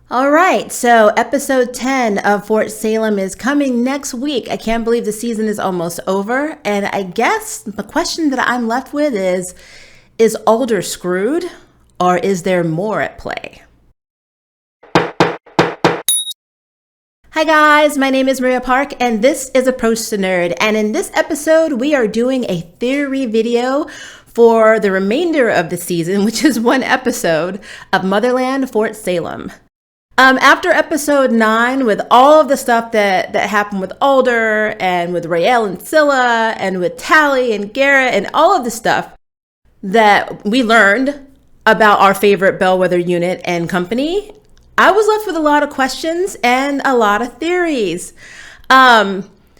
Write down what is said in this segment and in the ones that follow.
All right, so episode 10 of Fort Salem is coming next week. I can't believe the season is almost over. And I guess the question that I'm left with is Alder screwed, or is there more at play? Hi guys, my name is Maria Park and this is Approach to Nerd. And in this episode, we are doing a theory video for the remainder of the season, which is one episode of Motherland, Fort Salem. After episode 9, with all of the stuff that happened with Alder and with Rael and Scylla and with Tally and Garrett and all of the stuff that we learned about our favorite bellwether unit and company, I was left with a lot of questions and a lot of theories.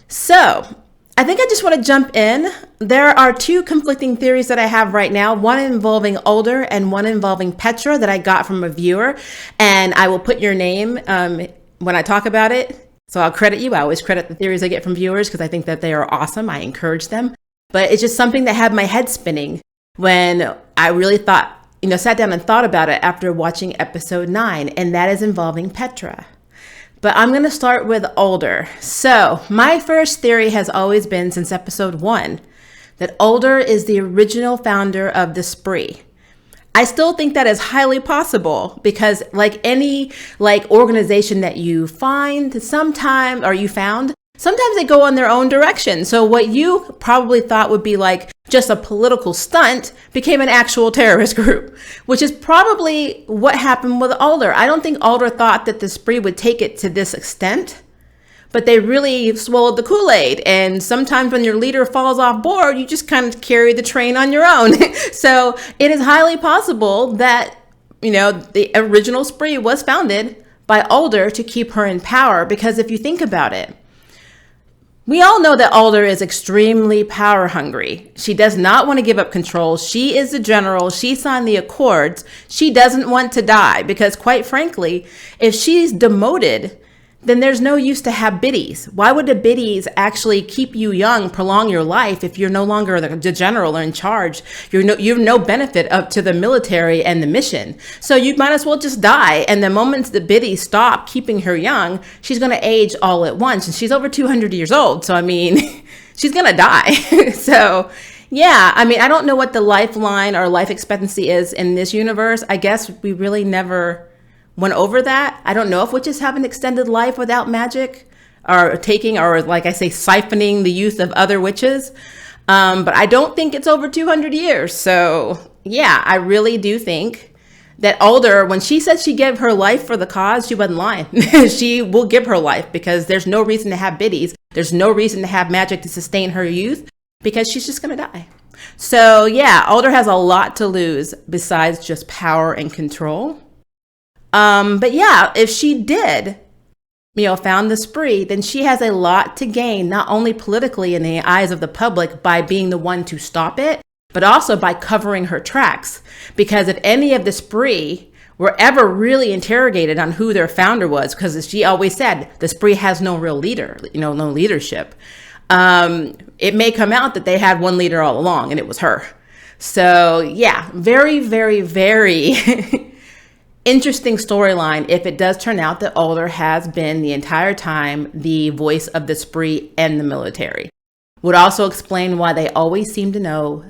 So I think I just want to jump in. There are two conflicting theories that I have right now, one involving Alder and one involving Petra that I got from a viewer. And I will put your name when I talk about it. So I'll credit you. I always credit the theories I get from viewers because I think that they are awesome. I encourage them. But it's just something that had my head spinning when I really sat down and thought about it after watching episode 9, and that is involving Petra. But I'm going to start with Alder. So my first theory has always been since episode 1 that Alder is the original founder of the Spree. I still think that is highly possible because like any organization that you find sometimes they go on their own direction. So what you probably thought would be like just a political stunt became an actual terrorist group, which is probably what happened with Alder. I don't think Alder thought that the Spree would take it to this extent, but they really swallowed the Kool-Aid. And sometimes when your leader falls off board, you just kind of carry the train on your own. So it is highly possible that, the original Spree was founded by Alder to keep her in power. Because if you think about it, we all know that Alder is extremely power hungry. She does not want to give up control. She is the general. She signed the accords. She doesn't want to die because, quite frankly, if she's demoted, then there's no use to have biddies. Why would the biddies actually keep you young, prolong your life if you're no longer the general or in charge? You have no benefit up to the military and the mission. So you might as well just die. And the moment the biddies stop keeping her young, she's going to age all at once. And she's over 200 years old. So, she's going to die. So, yeah, I don't know what the lifeline or life expectancy is in this universe. I guess we really never went over that. I don't know if witches have an extended life without magic or siphoning the youth of other witches. But I don't think it's over 200 years. So yeah, I really do think that Alder, when she said she gave her life for the cause, she wasn't lying. She will give her life because there's no reason to have biddies. There's no reason to have magic to sustain her youth because she's just going to die. So yeah, Alder has a lot to lose besides just power and control. But yeah, if she did, found the Spree, then she has a lot to gain, not only politically in the eyes of the public by being the one to stop it, but also by covering her tracks. Because if any of the Spree were ever really interrogated on who their founder was, because as she always said, the Spree has no real leader, no leadership. It may come out that they had one leader all along and it was her. So yeah, very, very, very interesting storyline if it does turn out that Alder has been the entire time the voice of the Spree and the military. Would also explain why they always seem to know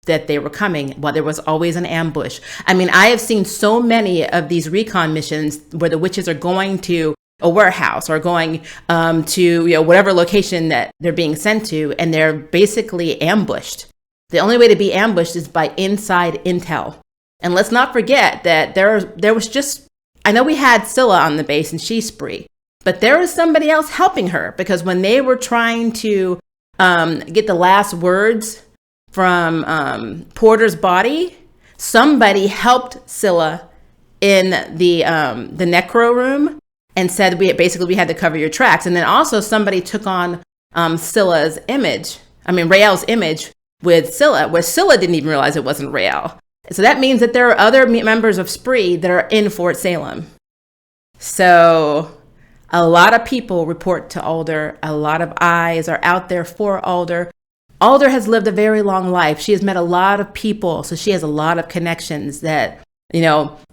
that they were coming, why there was always an ambush. I have seen so many of these recon missions where the witches are going to a warehouse or going to whatever location that they're being sent to, and they're basically ambushed. The only way to be ambushed is by inside intel. And let's not forget that there was just, I know we had Scylla on the base and she's Spree, but there was somebody else helping her because when they were trying to get the last words from Porter's body, somebody helped Scylla in the necro room and said we had to cover your tracks. And then also somebody took on Scylla's image, Rael's image with Scylla, where Scylla didn't even realize it wasn't Rael. So that means that there are other members of Spree that are in Fort Salem. So a lot of people report to Alder. A lot of eyes are out there for Alder. Alder has lived a very long life. She has met a lot of people. So she has a lot of connections that,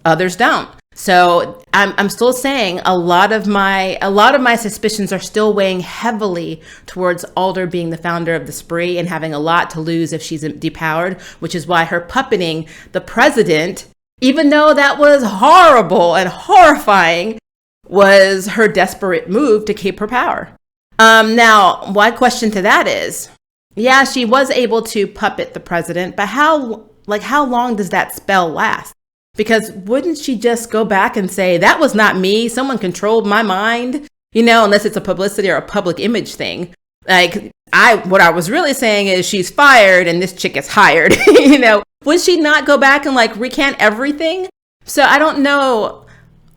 others don't. So I'm still saying a lot of my suspicions are still weighing heavily towards Alder being the founder of the spree and having a lot to lose if she's depowered, which is why her puppeting the president, even though that was horrible and horrifying, was her desperate move to keep her power. Now, my question to that is, yeah, she was able to puppet the president, but how long does that spell last? Because wouldn't she just go back and say, that was not me, someone controlled my mind, unless it's a publicity or a public image thing. What I was really saying is she's fired and this chick is hired, Would she not go back and recant everything? So I don't know.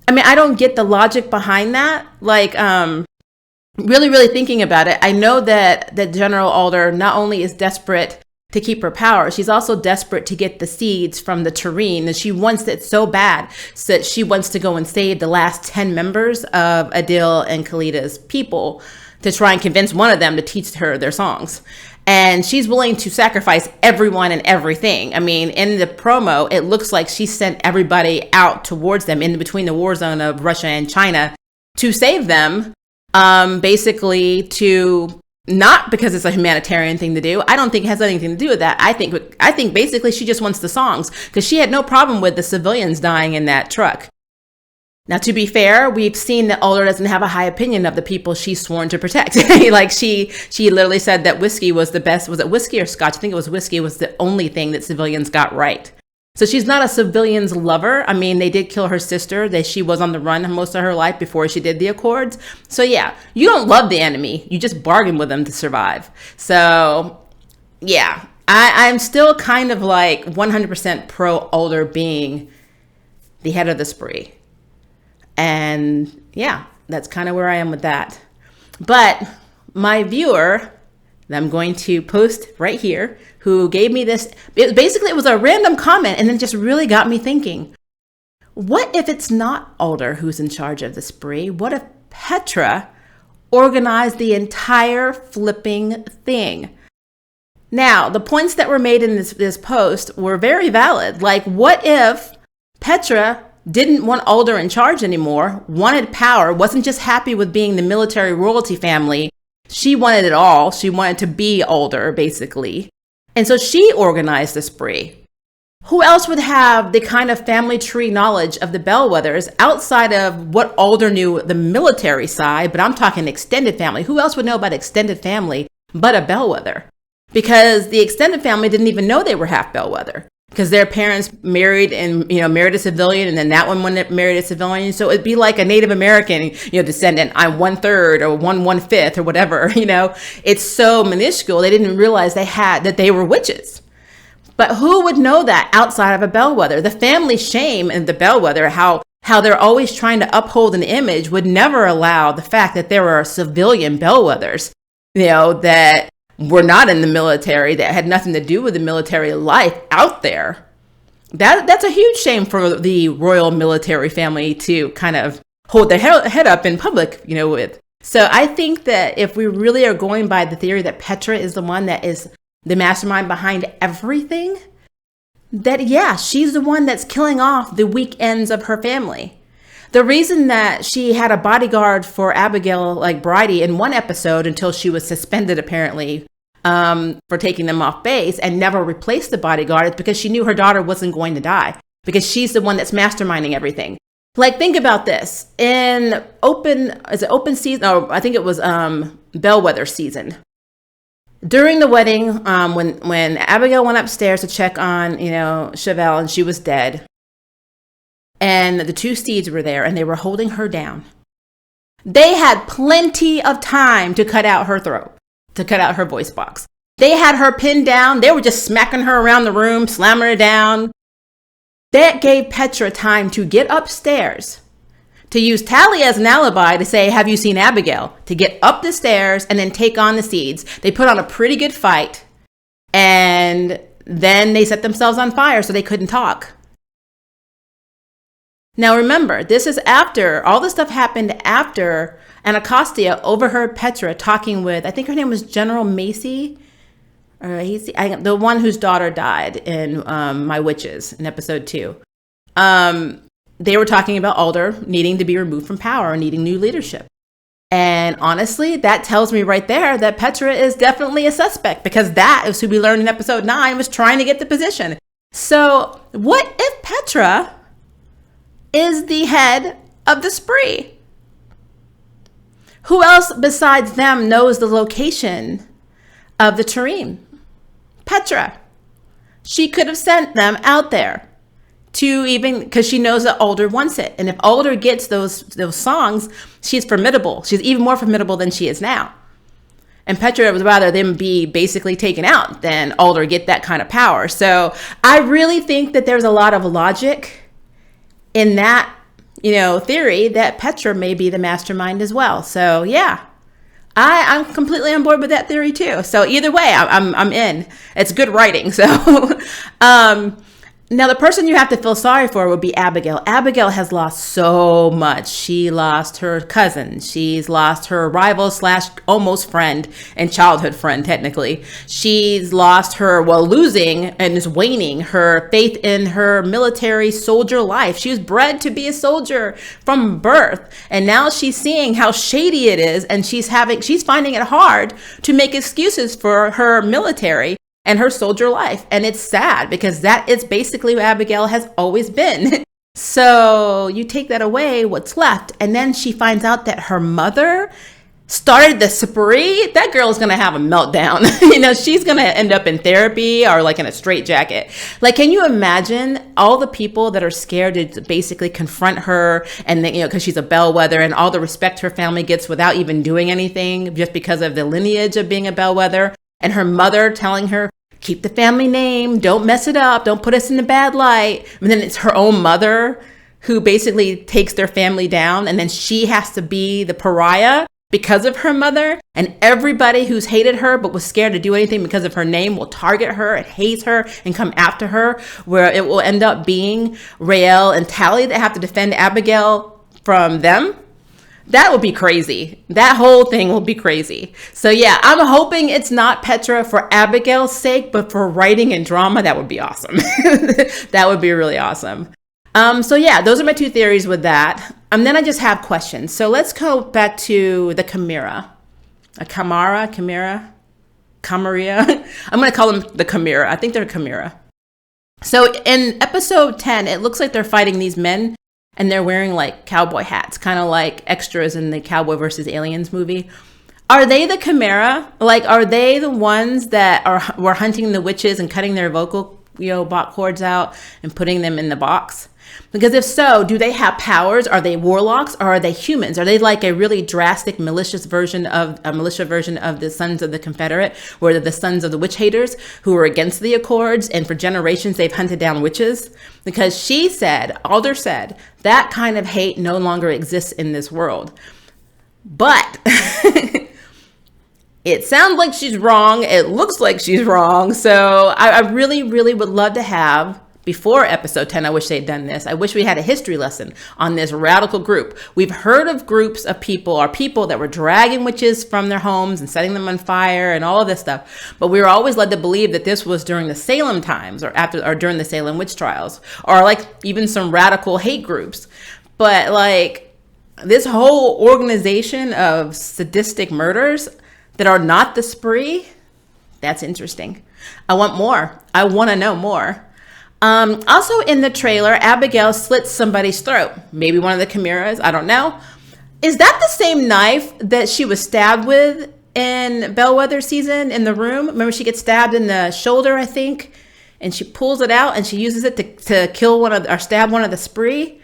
I mean, I don't get the logic behind that. Really, really thinking about it, I know that General Alder not only is desperate to keep her power, she's also desperate to get the seeds from the Tureen, and she wants it so bad so that she wants to go and save the last 10 members of Adil and Khalidah's people to try and convince one of them to teach her their songs. And she's willing to sacrifice everyone and everything. I mean, in the promo, it looks like she sent everybody out towards them in between the war zone of Russia and China to save them, basically to not because it's a humanitarian thing to do. I don't think it has anything to do with that. I think basically she just wants the songs because she had no problem with the civilians dying in that truck. Now, to be fair, we've seen that Alder doesn't have a high opinion of the people she's sworn to protect. She literally said that whiskey was the best. Was it whiskey or scotch? I think it was whiskey was the only thing that civilians got right. So she's not a civilians lover. I mean, they did kill her sister. She was on the run most of her life before she did the Accords. So yeah, you don't love the enemy. You just bargain with them to survive. So yeah, I'm still kind of 100% pro Alder being the head of the spree. And yeah, that's kind of where I am with that. But my viewer that I'm going to post right here, who gave me this, it was a random comment and then just really got me thinking, what if it's not Alder who's in charge of the spree? What if Petra organized the entire flipping thing? Now, the points that were made in this post were very valid. What if Petra didn't want Alder in charge anymore, wanted power, wasn't just happy with being the military royalty family. She wanted it all. She wanted to be Alder, basically. And so she organized the spree. Who else would have the kind of family tree knowledge of the Bellwethers outside of what Alder knew, the military side, but I'm talking extended family. Who else would know about extended family but a Bellwether? Because the extended family didn't even know they were half Bellwether. Because their parents married a civilian, and then that one married a civilian. So it'd be like a Native American, descendant. I'm 1/3 or 1/5 or whatever. It's so minuscule. They didn't realize that they were witches. But who would know that outside of a Bellwether? The family shame and the Bellwether, how they're always trying to uphold an image, would never allow the fact that there were civilian Bellwethers, that were not in the military, that had nothing to do with the military life out there. That's a huge shame for the royal military family to kind of hold their head up in public, with. So I think that if we really are going by the theory that Petra is the one that is the mastermind behind everything, that yeah, she's the one that's killing off the weak ends of her family. The reason that she had a bodyguard for Abigail, Bridie, in one episode until she was suspended, apparently, for taking them off base and never replaced the bodyguard is because she knew her daughter wasn't going to die because she's the one that's masterminding everything. Think about this. In open season? Oh, I think it was Bellwether season. During the wedding, when Abigail went upstairs to check on, Chevelle, and she was dead, and the two steeds were there and they were holding her down. They had plenty of time to cut out her throat, to cut out her voice box. They had her pinned down. They were just smacking her around the room, slamming her down. That gave Petra time to get upstairs, to use Tally as an alibi to say, have you seen Abigail? To get up the stairs and then take on the seeds. They put on a pretty good fight, and then they set themselves on fire so they couldn't talk. Now remember, this is after, all this stuff happened after Anacostia overheard Petra talking with, I think her name was General Macy, or the one whose daughter died in My Witches in episode 2. they were talking about ALDER needing to be removed from power, needing new leadership. And honestly, that tells me right there that Petra is definitely a suspect, because that is who we learned in episode 9 was trying to get the position. So what if Petra is the head of the spree? Who else besides them knows the location of the terrain? Petra. She could have sent them out there to, even because she knows that ALDER wants it. And if ALDER gets those songs, she's formidable. She's even more formidable than she is now. And Petra would rather them be basically taken out than ALDER get that kind of power. So I really think that there's a lot of logic in that, theory that Petra may be the mastermind as well. So yeah, I'm completely on board with that theory too. So either way, I'm in. It's good writing. So, now the person you have to feel sorry for would be Abigail. Abigail has lost so much. She lost her cousin. She's lost her rival / almost friend and childhood friend, technically. She's lost her, losing and is waning her faith in her military soldier life. She was bred to be a soldier from birth. And now she's seeing how shady it is. And she's finding it hard to make excuses for her military and her soldier life. And it's sad, because that is basically what Abigail has always been. So you take that away, what's left? And then she finds out that her mother started the spree. That girl is going to have a meltdown. She's going to end up in therapy or like in a straitjacket. Like, can you imagine all the people that are scared to basically confront her, and then, because she's a bellwether, and all the respect her family gets without even doing anything, just because of the lineage of being a bellwether. And her mother telling her, keep the family name, don't mess it up, don't put us in a bad light. And then it's her own mother who basically takes their family down. And then she has to be the pariah because of her mother. And everybody who's hated her but was scared to do anything because of her name will target her and hate her and come after her, where it will end up being Rael and Tally that have to defend Abigail from them. That would be crazy. That whole thing will be crazy. So yeah, I'm hoping it's not Petra for Abigail's sake, but for writing and drama, that would be awesome. That would be really awesome. So yeah, those are my two theories with that. And then I just have questions. So let's go back to the Chimera. Chimera. I'm going to call them the Chimera. I think they're Chimera. So in episode 10, it looks like they're fighting these men, and they're wearing like cowboy hats, kind of like extras in the Cowboy versus Aliens movie. Are they the Chimera? Like, are they the ones that were hunting the witches and cutting their vocal, box cords out and putting them in the box? Because if so, do they have powers? Are they warlocks, or are they humans? Are they like a really drastic militia version of the Sons of the Confederate, where they're the sons of the witch haters who were against the Accords, and for generations they've hunted down witches? Because ALDER said, that kind of hate no longer exists in this world. But it sounds like she's wrong. It looks like she's wrong. So I really, really would love to have, before episode 10, I wish they'd done this. I wish we had a history lesson on this radical group. We've heard of groups of people that were dragging witches from their homes and setting them on fire and all of this stuff. But we were always led to believe that this was during the Salem times, or during the Salem witch trials, or like even some radical hate groups. But like this whole organization of sadistic murders that are not the spree, that's interesting. I want more. I want to know more. Also in the trailer, Abigail slits somebody's throat. Maybe one of the Chimeras, I don't know. Is that the same knife that she was stabbed with in Bellwether season in the room? Remember, she gets stabbed in the shoulder, I think, and she pulls it out and she uses it to kill stab one of the spree.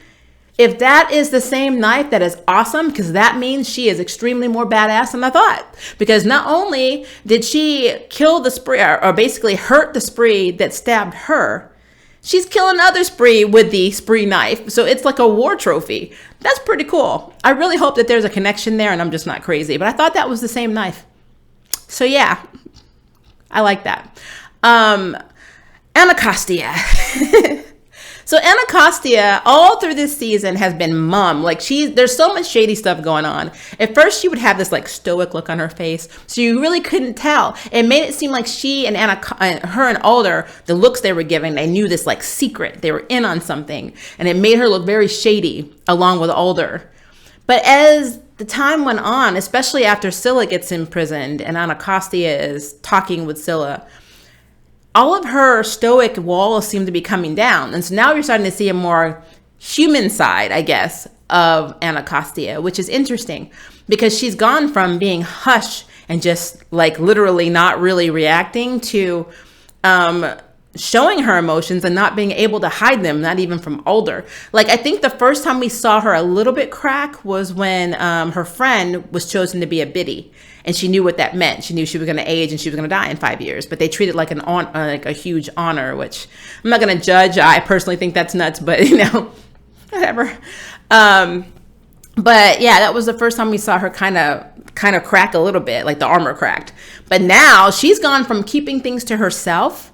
If that is the same knife, that is awesome, because that means she is extremely more badass than I thought. Because not only did she kill the spree, or basically hurt the spree that stabbed her, she's killing other spree with the spree knife. So it's like a war trophy. That's pretty cool. I really hope that there's a connection there and I'm just not crazy. But I thought that was the same knife. So yeah, I like that. Anacostia. So Anacostia, all through this season, has been mum. Like there's so much shady stuff going on. At first, she would have this like stoic look on her face, so you really couldn't tell. It made it seem like she and her and Alder, the looks they were giving, they knew this like secret. They were in on something, and it made her look very shady, along with Alder. But as the time went on, especially after Scylla gets imprisoned and Anacostia is talking with Scylla, all of her stoic walls seem to be coming down. And so now you're starting to see a more human side, I guess, of Anacostia, which is interesting because she's gone from being hush and just like literally not really reacting to showing her emotions and not being able to hide them, not even from Alder. Like, I think the first time we saw her a little bit crack was when her friend was chosen to be a biddy. And she knew what that meant. She knew she was going to age and she was going to die in 5 years. But they treated it like like a huge honor, which I'm not going to judge. I personally think that's nuts, but whatever. But yeah, that was the first time we saw her kind of crack a little bit, like the armor cracked. But now she's gone from keeping things to herself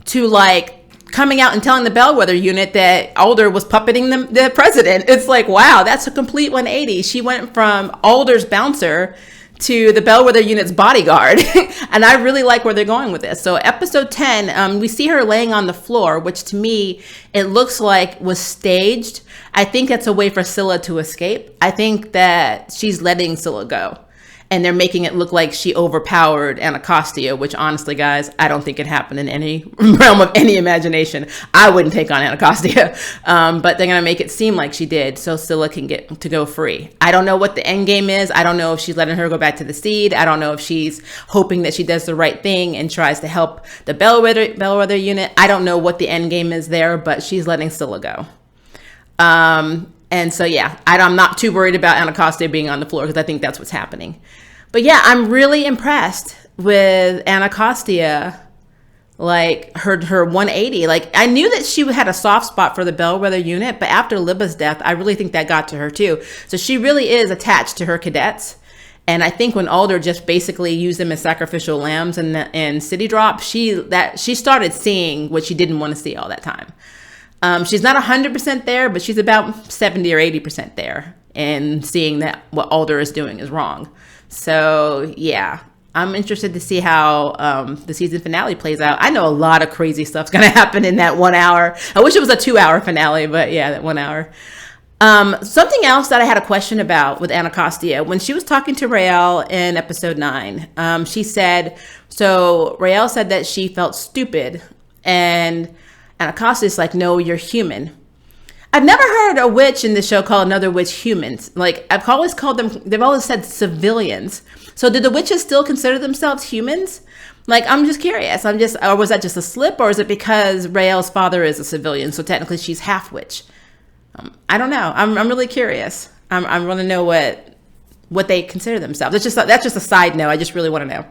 to like coming out and telling the Bellwether unit that Alder was puppeting the president. It's like, wow, that's a complete 180. She went from Alder's bouncer to the Bellwether unit's bodyguard. And I really like where they're going with this. So episode 10, we see her laying on the floor, which to me, it looks like was staged. I think that's a way for Scylla to escape. I think that she's letting Scylla go. And they're making it look like she overpowered Anacostia, which honestly, guys, I don't think it happened in any realm of any imagination. I wouldn't take on Anacostia, but they're going to make it seem like she did so Scylla can get to go free. I don't know what the end game is. I don't know if she's letting her go back to the Seed. I don't know if she's hoping that she does the right thing and tries to help the Bellwether unit. I don't know what the end game is there, but she's letting Scylla go. And so, yeah, I'm not too worried about Anacostia being on the floor because I think that's what's happening. But yeah, I'm really impressed with Anacostia, like her 180. Like, I knew that she had a soft spot for the Bellwether unit, but after Libba's death, I really think that got to her too. So she really is attached to her cadets. And I think when Alder just basically used them as sacrificial lambs in City Drop, she started seeing what she didn't want to see all that time. She's not 100% there, but she's about 70 or 80% there and seeing that what Alder is doing is wrong. So yeah, I'm interested to see how the season finale plays out. I know a lot of crazy stuff's going to happen in that 1 hour. I wish it was a 2-hour finale, but yeah, that 1 hour. Something else that I had a question about with Anacostia, when she was talking to Rael in episode 9, she said, so Rael said that she felt stupid, and Anacostia's like, no, you're human. I've never heard a witch in the show call another witch humans. Like, I've always called them, they've always said civilians. So did the witches still consider themselves humans? Like, I'm just curious. Or was that just a slip? Or is it because Rael's father is a civilian, so technically she's half witch? I don't know. I'm really curious. I want to know what they consider themselves. That's just a side note. I just really want to know.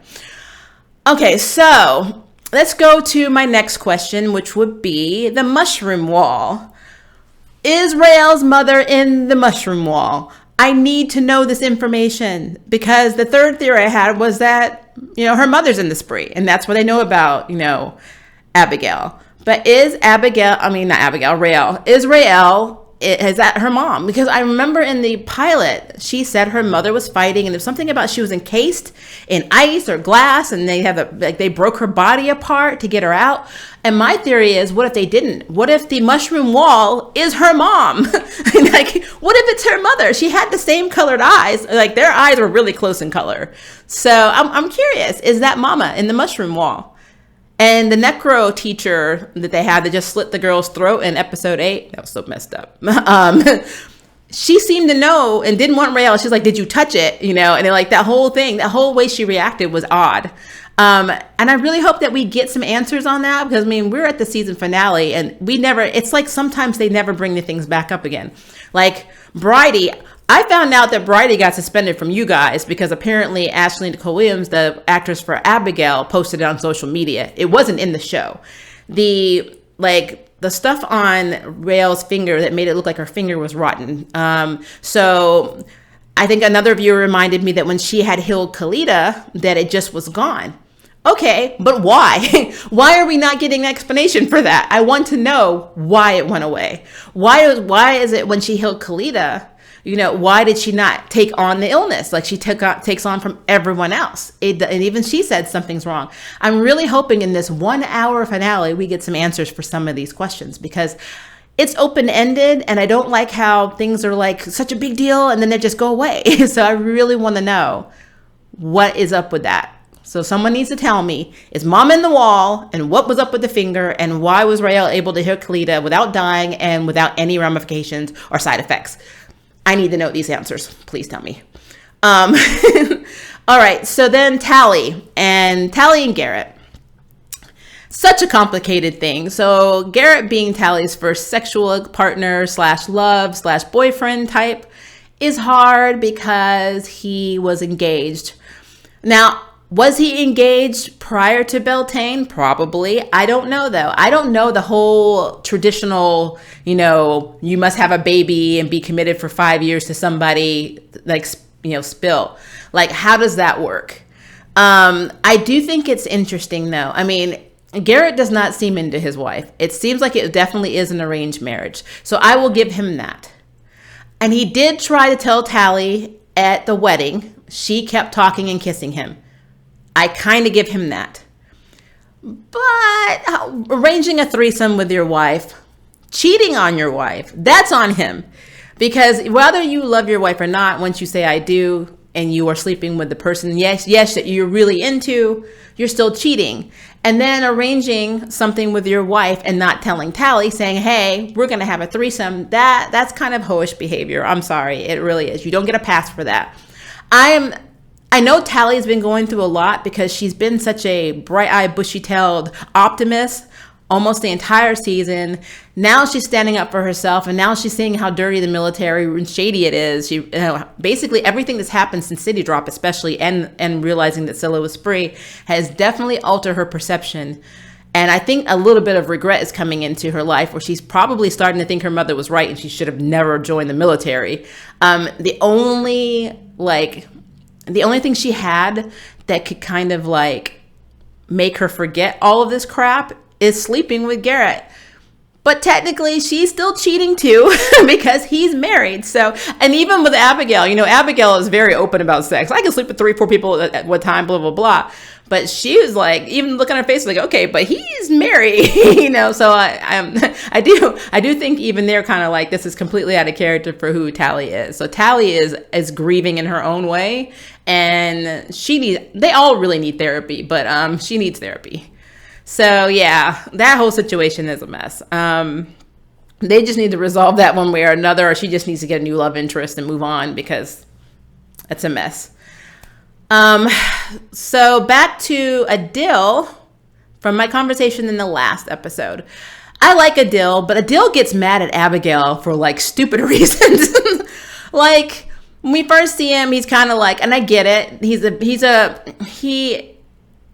Okay, so let's go to my next question, which would be the mushroom wall. Is Rael's mother in the mushroom wall? I need to know this information because the third theory I had was that, her mother's in the spree, and that's what I know about, Abigail. But is Rael, is that her mom? Because I remember in the pilot, she said her mother was fighting, and there's something about she was encased in ice or glass, and they broke her body apart to get her out. And my theory is, what if they didn't? What if the mushroom wall is her mom? Like, what if it's her mother? She had the same colored eyes. Like, their eyes were really close in color. So I'm curious, is that mama in the mushroom wall? And the necro teacher that they had that just slit the girl's throat in episode 8, that was so messed up. She seemed to know and didn't want Rael. She's like, did you touch it? And they're like, that whole way she reacted was odd. And I really hope that we get some answers on that because, we're at the season finale and it's like sometimes they never bring the things back up again. Like Bridie, I found out that Bridie got suspended from you guys because apparently Ashley Nicole Williams, the actress for Abigail, posted it on social media. It wasn't in the show. The stuff on Rael's finger that made it look like her finger was rotten. So I think another viewer reminded me that when she had healed Kalita, that it just was gone. Okay, but why? Why are we not getting an explanation for that? I want to know why it went away. Why is it when she healed Kalita, why did she not take on the illness like she takes on from everyone else? And even she said something's wrong. I'm really hoping in this 1 hour finale, we get some answers for some of these questions, because it's open-ended and I don't like how things are like such a big deal and then they just go away. So I really want to know what is up with that. So someone needs to tell me, is mom in the wall, and what was up with the finger, and why was Rael able to heal Kalita without dying and without any ramifications or side effects? I need to know these answers. Please tell me. All right. So then Tally and Garrett. Such a complicated thing. So Garrett, being Tally's first sexual partner / love / boyfriend type, is hard because he was engaged. Now, was he engaged prior to Beltane? Probably. I don't know, though. I don't know the whole traditional, you must have a baby and be committed for 5 years to somebody, spill. Like, how does that work? I do think it's interesting, though. I mean, Garrett does not seem into his wife. It seems like it definitely is an arranged marriage. So I will give him that. And he did try to tell Tally at the wedding. She kept talking and kissing him. I kind of give him that. But arranging a threesome with your wife, cheating on your wife, that's on him. Because whether you love your wife or not, once you say I do and you are sleeping with the person, yes, that you're really into, you're still cheating. And then arranging something with your wife and not telling Tally, saying, hey, we're going to have a threesome, that's kind of hoish behavior. I'm sorry, it really is. You don't get a pass for that. I know Tally's been going through a lot because she's been such a bright-eyed, bushy-tailed optimist almost the entire season. Now she's standing up for herself, and now she's seeing how dirty the military and shady it is. She, basically everything that's happened since City Drop, especially, and realizing that Scylla was free, has definitely altered her perception. And I think a little bit of regret is coming into her life, where she's probably starting to think her mother was right and she should have never joined the military. The only thing she had that could kind of make her forget all of this crap is sleeping with Garrett. But technically she's still cheating too because he's married. So, and even with Abigail, Abigail is very open about sex. I can sleep with 3-4 people at one time, blah, blah, blah. But she was even looking at her face okay, but he's married, so I do think even they're kind of this is completely out of character for who Tally is. So Tally is grieving in her own way, and they all really need therapy, but she needs therapy. So yeah, that whole situation is a mess. They just need to resolve that one way or another, or she just needs to get a new love interest and move on, because it's a mess. So back to Adil from my conversation in the last episode. I like Adil, but Adil gets mad at Abigail for stupid reasons. When we first see him, he's kind of and I get it. He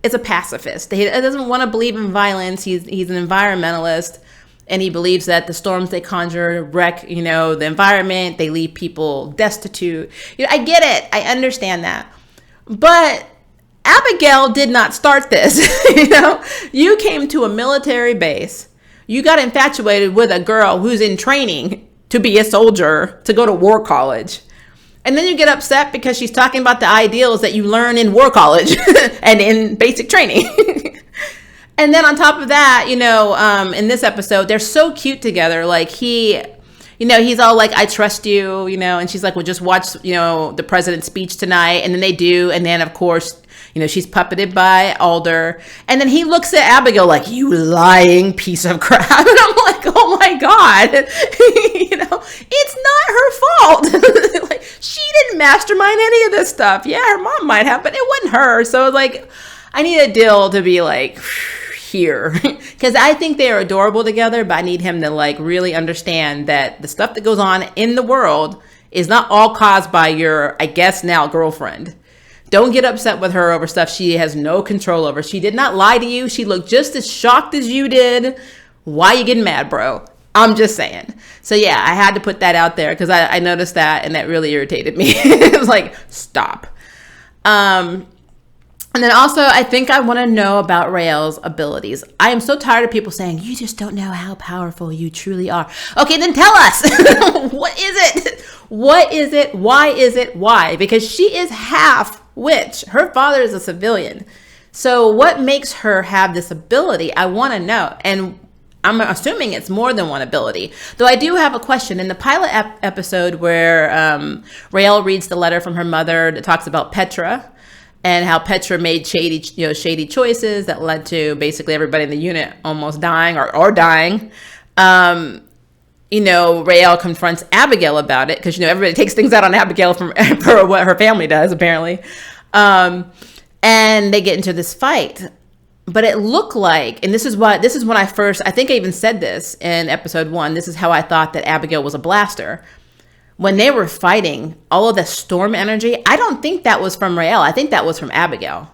is a pacifist. He doesn't want to believe in violence. He's an environmentalist, and he believes that the storms they conjure wreck, the environment. They leave people destitute. I get it. I understand that. But Abigail did not start this. You came to a military base. You got infatuated with a girl who's in training to be a soldier, to go to war college. And then you get upset because she's talking about the ideals that you learn in war college and in basic training. And then on top of that, in this episode, they're so cute together. He's all I trust you, and she's well, just watch, the president's speech tonight. And then they do. And then, of course, she's puppeted by ALDER. And then he looks at Abigail you lying piece of crap. And I'm oh my God, it's not her fault. She didn't mastermind any of this stuff. Yeah, her mom might have, but it wasn't her. So I need Adil to be here, because I think they are adorable together, but I need him to really understand that the stuff that goes on in the world is not all caused by your, I guess now, girlfriend. Don't get upset with her over stuff she has no control over. She did not lie to you. She looked just as shocked as you did. Why you getting mad, bro? I'm just saying. So yeah, I had to put that out there because I noticed that, and that really irritated me. It was stop. And And then also, I think I want to know about Rael's abilities. I am so tired of people saying, you just don't know how powerful you truly are. Okay, then tell us. What is it? What is it? Why is it? Why? Because she is half witch. Her father is a civilian. So what makes her have this ability? I want to know. And I'm assuming it's more than one ability. Though I do have a question. In the pilot episode where Rael reads the letter from her mother that talks about Petra, and how Petra made shady choices that led to basically everybody in the unit almost dying or dying. Rael confronts Abigail about it because, everybody takes things out on Abigail for what her family does, apparently. And they get into this fight. But it looked like, and this is when I think I even said this in episode 1, this is how I thought that Abigail was a blaster. When they were fighting, all of the storm energy, I don't think that was from Rael. I think that was from Abigail.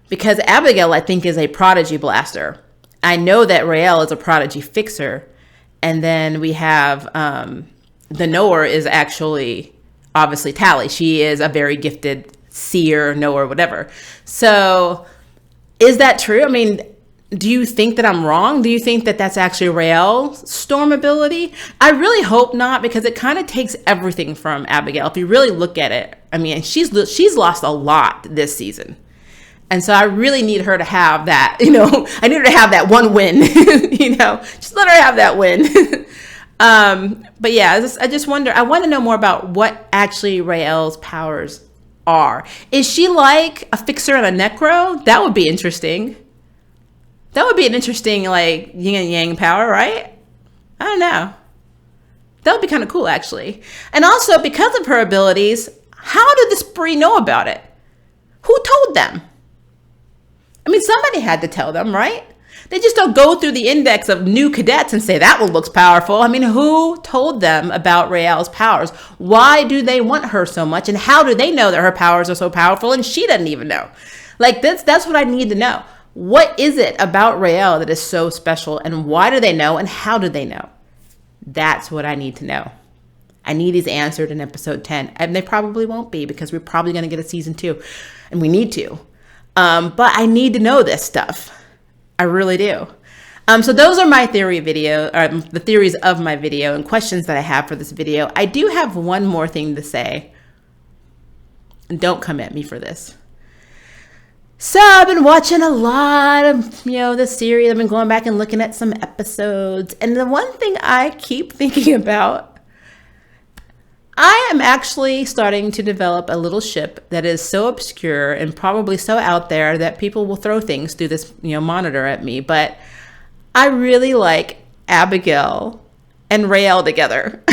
Because Abigail, I think, is a prodigy blaster. I know that Rael is a prodigy fixer. And then we have the knower is actually, obviously, Tally. She is a very gifted seer, knower, whatever. So is that true? I mean, do you think that I'm wrong? Do you think that that's actually Rael's storm ability? I really hope not, because it kind of takes everything from Abigail. If you really look at it, I mean, she's lost a lot this season. And so I really need her to have that, I need her to have that one win, just let her have that win. But yeah, I just wonder, I want to know more about what actually Rael's powers are. Is she like a fixer and a necro? That would be interesting. That would be an interesting, like, yin and yang power, right? I don't know. That would be kind of cool, actually. And also, because of her abilities, how did the spree know about it? Who told them? I mean, somebody had to tell them, right? They just don't go through the index of new cadets and say, that one looks powerful. I mean, who told them about Rael's powers? Why do they want her so much? And how do they know that her powers are so powerful and she doesn't even know? Like, that's what I need to know. What is it about Rael that is so special, and why do they know, and how do they know? That's what I need to know. I need these answered in episode 10, and they probably won't be, because we're probably going to get a season 2, and we need to. But I need to know this stuff. I really do. So those are my the theories of my video and questions that I have for this video. I do have one more thing to say, and don't come at me for this. So I've been watching a lot of, this series. I've been going back and looking at some episodes. And the one thing I keep thinking about, I am actually starting to develop a little ship that is so obscure and probably so out there that people will throw things through this, monitor at me. But I really like Abigail and Rael together.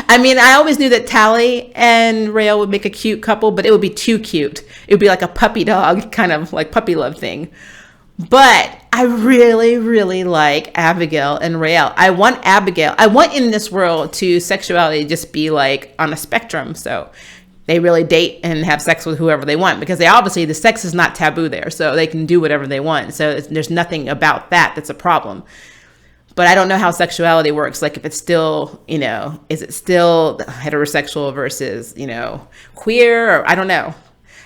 I mean, I always knew that Tally and Rael would make a cute couple, but it would be too cute. It would be like a puppy dog kind of like puppy love thing. But I really, really like Abigail and Rael. I want in this world to sexuality just be like on a spectrum. So they really date and have sex with whoever they want, because the sex is not taboo there. So they can do whatever they want. So there's nothing about that that's a problem. But I don't know how sexuality works. Like, if it's still, is it still heterosexual versus, queer? Or I don't know.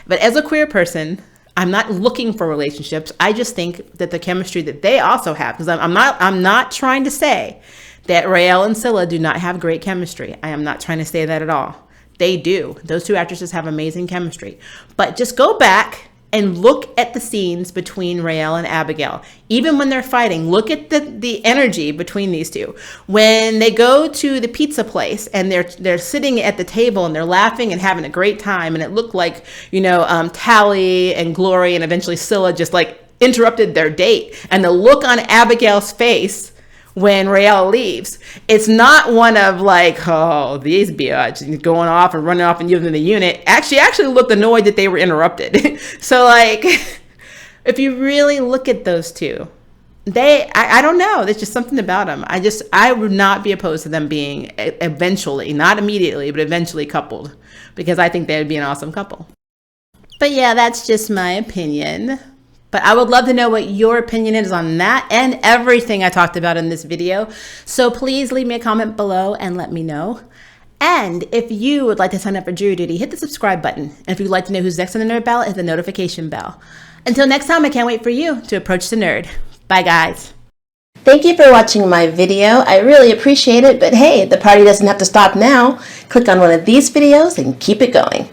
But as a queer person, I'm not looking for relationships. I just think that the chemistry that they also have, because I'm not trying to say that Rael and Scylla do not have great chemistry. I am not trying to say that at all. They do. Those two actresses have amazing chemistry. But just go back and look at the scenes between Rael and Abigail. Even when they're fighting, look at the energy between these two. When they go to the pizza place and they're sitting at the table and they're laughing and having a great time, and it looked like, Tally and Glory and eventually Scylla just like interrupted their date. And the look on Abigail's face when Rael leaves, it's not one of like, oh, these biatch going off and running off and using the unit. Actually looked annoyed that they were interrupted. So like, if you really look at those two, I don't know. There's just something about them. I would not be opposed to them being eventually, not immediately, but eventually coupled, because I think they would be an awesome couple. But yeah, that's just my opinion. But I would love to know what your opinion is on that and everything I talked about in this video. So please leave me a comment below and let me know. And if you would like to sign up for jury duty, hit the subscribe button. And if you'd like to know who's next on the nerd ballot, hit the notification bell. Until next time, I can't wait for you to approach the nerd. Bye, guys. Thank you for watching my video. I really appreciate it, but hey, the party doesn't have to stop now. Click on one of these videos and keep it going.